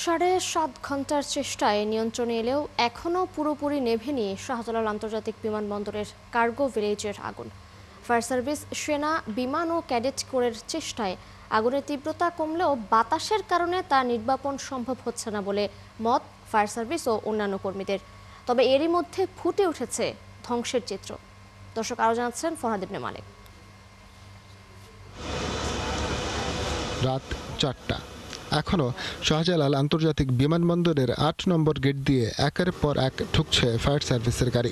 7.5 ঘন্টার চেষ্টায় নিয়ন্ত্রণে এলেও এখনও পুরোপুরি নেভেনি শাহজালাল আন্তর্জাতিক বিমানবন্দরের কার্গো ভিলেজের আগুন। ফায়ার সার্ভিস, সেনা, বিমান ও ক্যাডেট কোরের চেষ্টায় আগুনের তীব্রতা কমলেও বাতাসের কারণে তা নির্বাপন সম্ভব হচ্ছে না বলে মত ফায়ার সার্ভিস ও অন্যান্য কর্মীদের। তবে এরই মধ্যে ফুটে উঠেছে ধ্বংসের চিত্র। দর্শক আরও জানাচ্ছেন ফরহাদ ইবনে মালিক। রাত 4টা। এখনও শাহজালাল আন্তর্জাতিক বিমানবন্দরের 8 নম্বর গেট দিয়ে একের পর এক ঢুকছে ফায়ার সার্ভিসের গাড়ি।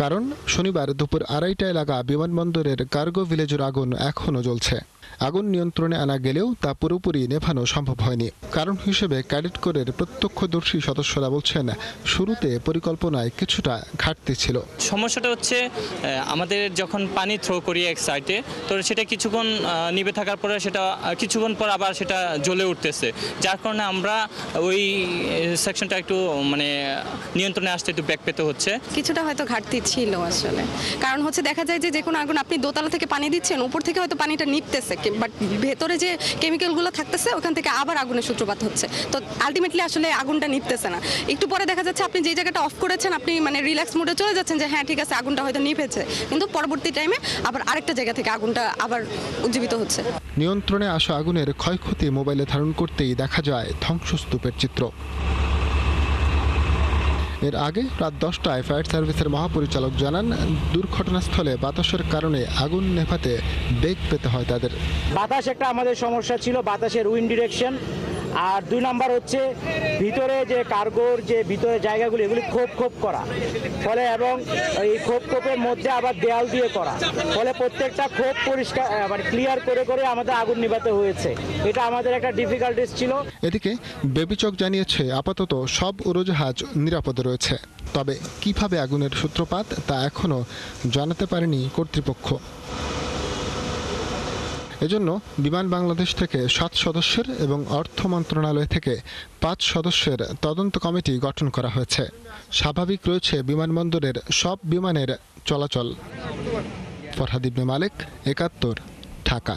কারণ শনিবার দুপুর 2:30টায় লাগা বিমানবন্দরের কার্গো ভিলেজের আগুন এখনও জ্বলছে। আগুন নিয়ন্ত্রণে আনা গেলেও তা পুরোপুরি নেভানো সম্ভব হয়নি। কারণ হিসেবে ক্যাডেট কোরের প্রত্যক্ষদর্শী সদস্যরা বলছেন, শুরুতে পরিকল্পনায় কিছুটা ঘাটতি ছিল। সমস্যাটা হচ্ছে আমাদের যখন পানি থ্রো করি এক সাইডে, তো সেটা কিছুক্ষণ নিভে থাকার পরে সেটা কিছুক্ষণ পর আবার সেটা জ্বলে উঠতেছে, যার কারণে আমরা ওই সেকশনটা একটু নিয়ন্ত্রণে আসতে একটু ব্যাক পেতে হচ্ছে। কিছুটা হয়তো ঘাটতি ছিল আসলে, কারণ হচ্ছে দেখা যায় যে কোনো আগুন আপনি দোতলা থেকে পানি দিচ্ছেন, উপর থেকে হয়তো পানিটা নিপতেছে, বাট ভেতরে যে কেমিক্যালগুলো থাকতেছে ওখান থেকে আবার আগুনের সূত্রপাত হচ্ছে। তো আলটিমেটলি আসলে আগুনটা নিপতেছে না। একটু পরে দেখা যাচ্ছে আপনি যে জায়গাটা অফ করেছেন, আপনি রিল্যাক্স মোডে চলে যাচ্ছেন যে হ্যাঁ ঠিক আছে আগুনটা হয়তো নিভেছে, কিন্তু পরবর্তী টাইমে আবার আরেকটা জায়গা থেকে আগুনটা আবার উজ্জীবিত হচ্ছে। নিয়ন্ত্রণে আসা আগুনের ক্ষয়ক্ষতি মোবাইলে ধারণ করতেই দেখা যায় ধ্বংসস্তূপের চিত্র। এর আগে রাত 10টায় ফায়ার সার্ভিসের মহাপরিচালক জানান, দুর্ঘটনাস্থলে বাতাসের কারণে আগুন নেভাতে বেগ পেতে হয় তাদের। বাতাস একটা আমাদের সমস্যা ছিল, বাতাসের উইন্ড ডিরেকশন। আর 2 নাম্বার হচ্ছে ভিতরে যে কার্গোর যে ভিতরে জায়গাগুলি এগুলি খোপ করা, ফলে এবং এই খোপের মধ্যে আবার দেয়াল দিয়ে করা, ফলে প্রত্যেকটা খোপ পরিষ্কার ক্লিয়ার করে আমাদের আগুন নিভাতে হয়েছে। এটা আমাদের একটা ডিফিকাল্টিস ছিল। এদিকে বেবিচক জানিয়েছে আপাতত সব উড়োজাহাজ নিরাপদে রয়েছে, তবে কিভাবে আগুনের সূত্রপাত তা এখনও জানাতে পারেনি কর্তৃপক্ষ। এজন্য বিমান বাংলাদেশ থেকে 7 সদস্যের এবং অর্থ মন্ত্রণালয় থেকে 5 সদস্যের তদন্ত কমিটি গঠন করা হয়েছে। স্বাভাবিক রয়েছে বিমানবন্দরের সব বিমানের চলাচল। ফরহাদ ইবনে মালিক, 71, ঢাকা।